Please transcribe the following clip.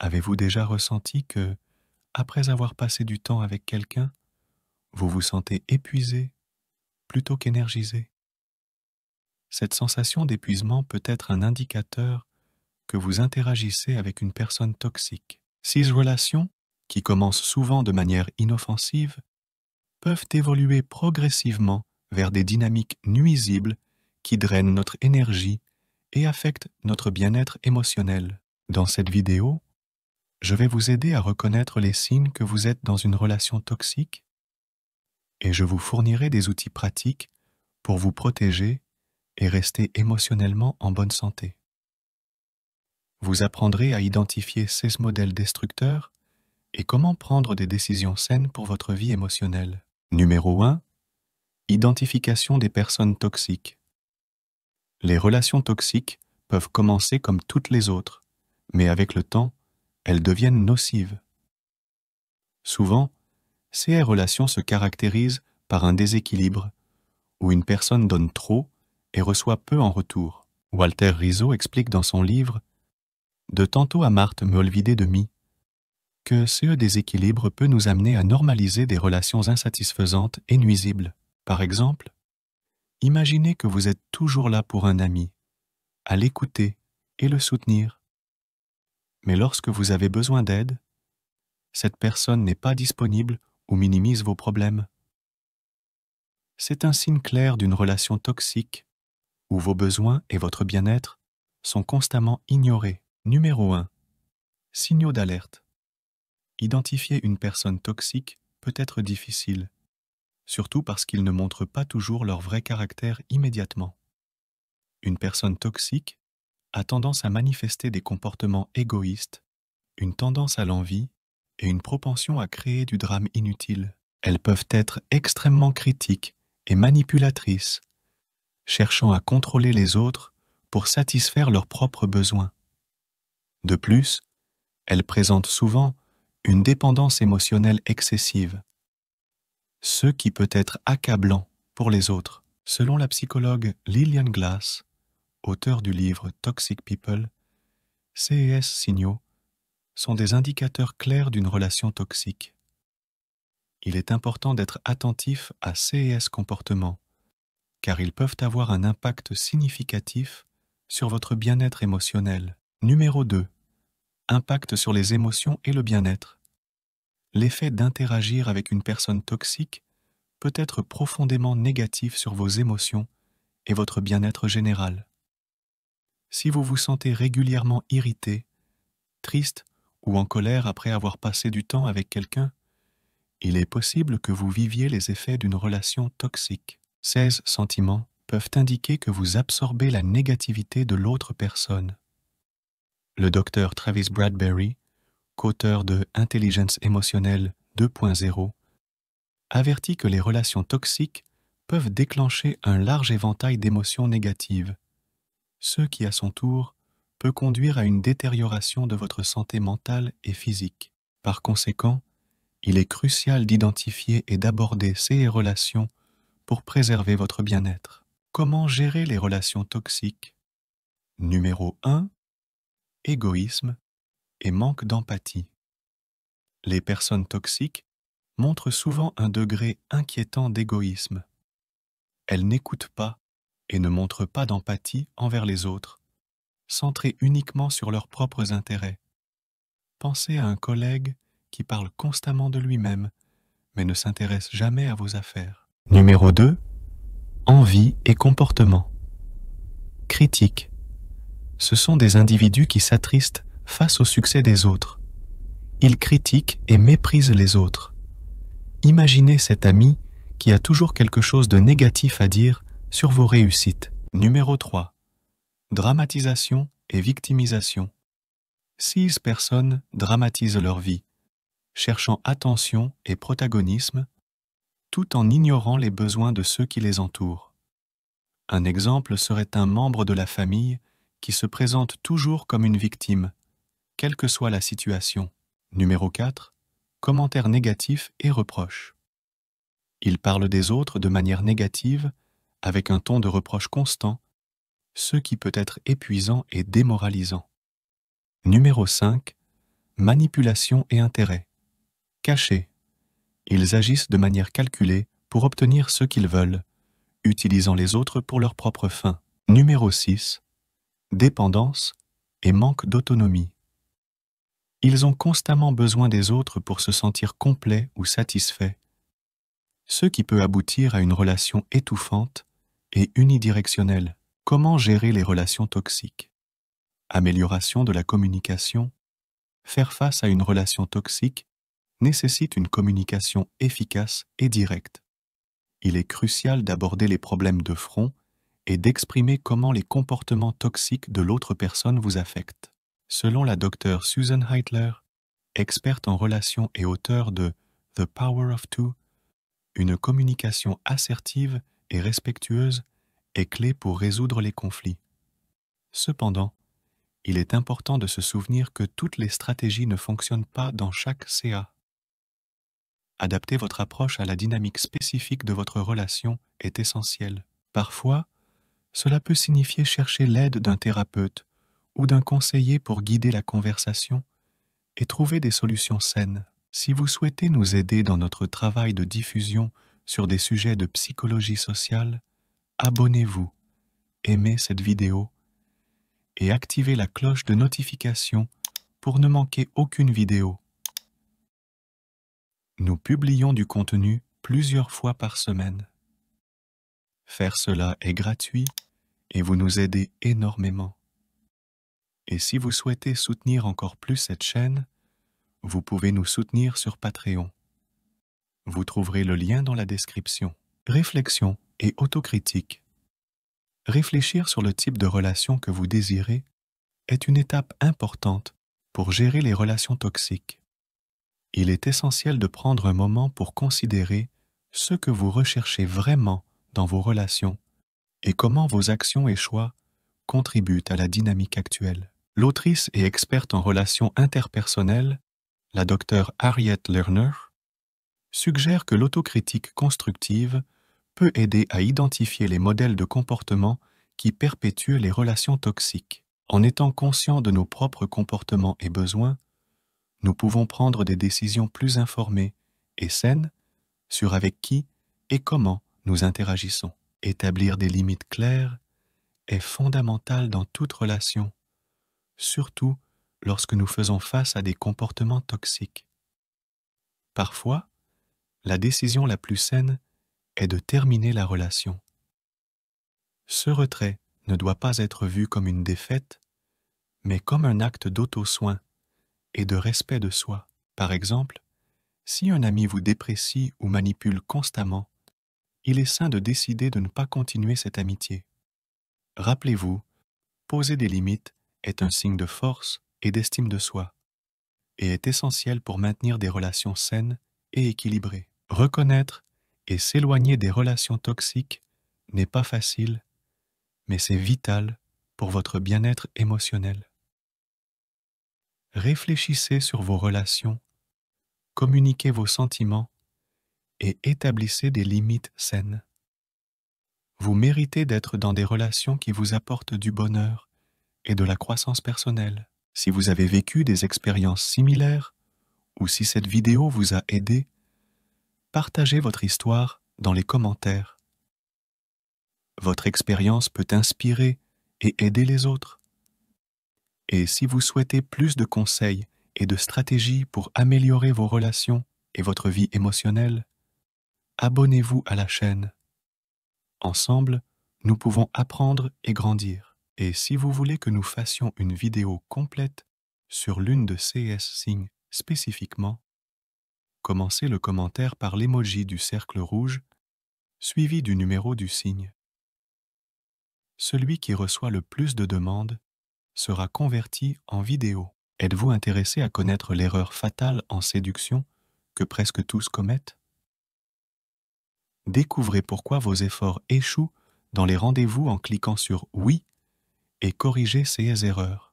Avez-vous déjà ressenti que, après avoir passé du temps avec quelqu'un, vous vous sentez épuisé plutôt qu'énergisé? Cette sensation d'épuisement peut être un indicateur que vous interagissez avec une personne toxique. Ces relations, qui commencent souvent de manière inoffensive, peuvent évoluer progressivement vers des dynamiques nuisibles qui drainent notre énergie et affectent notre bien-être émotionnel. Dans cette vidéo, je vais vous aider à reconnaître les signes que vous êtes dans une relation toxique et je vous fournirai des outils pratiques pour vous protéger et rester émotionnellement en bonne santé. Vous apprendrez à identifier ces modèles destructeurs et comment prendre des décisions saines pour votre vie émotionnelle. Numéro 1. Identification des personnes toxiques. Les relations toxiques peuvent commencer comme toutes les autres, mais avec le temps, elles deviennent nocives. Souvent, ces relations se caractérisent par un déséquilibre, où une personne donne trop et reçoit peu en retour. Walter Rizzo explique dans son livre « De tantôt à Marthe Molvidé de Mi » que ce déséquilibre peut nous amener à normaliser des relations insatisfaisantes et nuisibles. Par exemple, imaginez que vous êtes toujours là pour un ami, à l'écouter et le soutenir. Mais lorsque vous avez besoin d'aide, cette personne n'est pas disponible ou minimise vos problèmes. C'est un signe clair d'une relation toxique où vos besoins et votre bien-être sont constamment ignorés. Numéro 1. Signaux d'alerte. Identifier une personne toxique peut être difficile, surtout parce qu'ils ne montrent pas toujours leur vrai caractère immédiatement. Une personne toxique a tendance à manifester des comportements égoïstes, une tendance à l'envie et une propension à créer du drame inutile. Elles peuvent être extrêmement critiques et manipulatrices, cherchant à contrôler les autres pour satisfaire leurs propres besoins. De plus, elles présentent souvent une dépendance émotionnelle excessive, ce qui peut être accablant pour les autres. Selon la psychologue Lillian Glass, auteure du livre Toxic People, ces signaux sont des indicateurs clairs d'une relation toxique. Il est important d'être attentif à ces comportements, car ils peuvent avoir un impact significatif sur votre bien-être émotionnel. Numéro 2. Impact sur les émotions et le bien-être. L'effet d'interagir avec une personne toxique peut être profondément négatif sur vos émotions et votre bien-être général. Si vous vous sentez régulièrement irrité, triste ou en colère après avoir passé du temps avec quelqu'un, il est possible que vous viviez les effets d'une relation toxique. Ces sentiments peuvent indiquer que vous absorbez la négativité de l'autre personne. Le docteur Travis Bradberry, qu'auteur de Intelligence émotionnelle 2.0, avertit que les relations toxiques peuvent déclencher un large éventail d'émotions négatives, ce qui à son tour peut conduire à une détérioration de votre santé mentale et physique. Par conséquent, il est crucial d'identifier et d'aborder ces relations pour préserver votre bien-être. Comment gérer les relations toxiques? Numéro 1. Égoïsme et manque d'empathie. Les personnes toxiques montrent souvent un degré inquiétant d'égoïsme. Elles n'écoutent pas et ne montrent pas d'empathie envers les autres, centrées uniquement sur leurs propres intérêts. Pensez à un collègue qui parle constamment de lui-même, mais ne s'intéresse jamais à vos affaires. Numéro 2. Envie et comportement. Critique. Ce sont des individus qui s'attristent face au succès des autres. Ils critiquent et méprisent les autres. Imaginez cet ami qui a toujours quelque chose de négatif à dire sur vos réussites. Numéro 3. Dramatisation et victimisation. 6 personnes dramatisent leur vie, cherchant attention et protagonisme, tout en ignorant les besoins de ceux qui les entourent. Un exemple serait un membre de la famille qui se présente toujours comme une victime, quelle que soit la situation. Numéro 4. Commentaires négatifs et reproches. Ils parlent des autres de manière négative, avec un ton de reproche constant, ce qui peut être épuisant et démoralisant. Numéro 5. Manipulation et intérêt. Caché. Ils agissent de manière calculée pour obtenir ce qu'ils veulent, utilisant les autres pour leurs propres fins. Numéro 6. Dépendance et manque d'autonomie. Ils ont constamment besoin des autres pour se sentir complets ou satisfaits, ce qui peut aboutir à une relation étouffante et unidirectionnelle. Comment gérer les relations toxiques? Amélioration de la communication. Faire face à une relation toxique nécessite une communication efficace et directe. Il est crucial d'aborder les problèmes de front et d'exprimer comment les comportements toxiques de l'autre personne vous affectent. Selon la docteure Susan Heitler, experte en relations et auteure de The Power of Two, une communication assertive et respectueuse est clé pour résoudre les conflits. Cependant, il est important de se souvenir que toutes les stratégies ne fonctionnent pas dans chaque CA. Adapter votre approche à la dynamique spécifique de votre relation est essentiel. Parfois, cela peut signifier chercher l'aide d'un thérapeute ou d'un conseiller pour guider la conversation et trouver des solutions saines. Si vous souhaitez nous aider dans notre travail de diffusion sur des sujets de psychologie sociale, abonnez-vous, aimez cette vidéo et activez la cloche de notification pour ne manquer aucune vidéo. Nous publions du contenu plusieurs fois par semaine. Faire cela est gratuit et vous nous aidez énormément. Et si vous souhaitez soutenir encore plus cette chaîne, vous pouvez nous soutenir sur Patreon. Vous trouverez le lien dans la description. Réflexion et autocritique. Réfléchir sur le type de relation que vous désirez est une étape importante pour gérer les relations toxiques. Il est essentiel de prendre un moment pour considérer ce que vous recherchez vraiment dans vos relations et comment vos actions et choix contribuent à la dynamique actuelle. L'autrice et experte en relations interpersonnelles, la docteure Harriet Lerner, suggère que l'autocritique constructive peut aider à identifier les modèles de comportement qui perpétuent les relations toxiques. En étant conscients de nos propres comportements et besoins, nous pouvons prendre des décisions plus informées et saines sur avec qui et comment nous interagissons. Établir des limites claires est fondamental dans toute relation, surtout lorsque nous faisons face à des comportements toxiques. Parfois, la décision la plus saine est de terminer la relation. Ce retrait ne doit pas être vu comme une défaite, mais comme un acte d'auto-soin et de respect de soi. Par exemple, si un ami vous déprécie ou manipule constamment, il est sain de décider de ne pas continuer cette amitié. Rappelez-vous, poser des limites est un signe de force et d'estime de soi, et est essentiel pour maintenir des relations saines et équilibrées. Reconnaître et s'éloigner des relations toxiques n'est pas facile, mais c'est vital pour votre bien-être émotionnel. Réfléchissez sur vos relations, communiquez vos sentiments et établissez des limites saines. Vous méritez d'être dans des relations qui vous apportent du bonheur et de la croissance personnelle. Si vous avez vécu des expériences similaires ou si cette vidéo vous a aidé, partagez votre histoire dans les commentaires. Votre expérience peut inspirer et aider les autres. Et si vous souhaitez plus de conseils et de stratégies pour améliorer vos relations et votre vie émotionnelle, abonnez-vous à la chaîne. Ensemble, nous pouvons apprendre et grandir. Et si vous voulez que nous fassions une vidéo complète sur l'une de ces signes spécifiquement, commencez le commentaire par l'emoji du cercle rouge, suivi du numéro du signe. Celui qui reçoit le plus de demandes sera converti en vidéo. Êtes-vous intéressé à connaître l'erreur fatale en séduction que presque tous commettent? Découvrez pourquoi vos efforts échouent dans les rendez-vous en cliquant sur « Oui » et corrigez ces erreurs.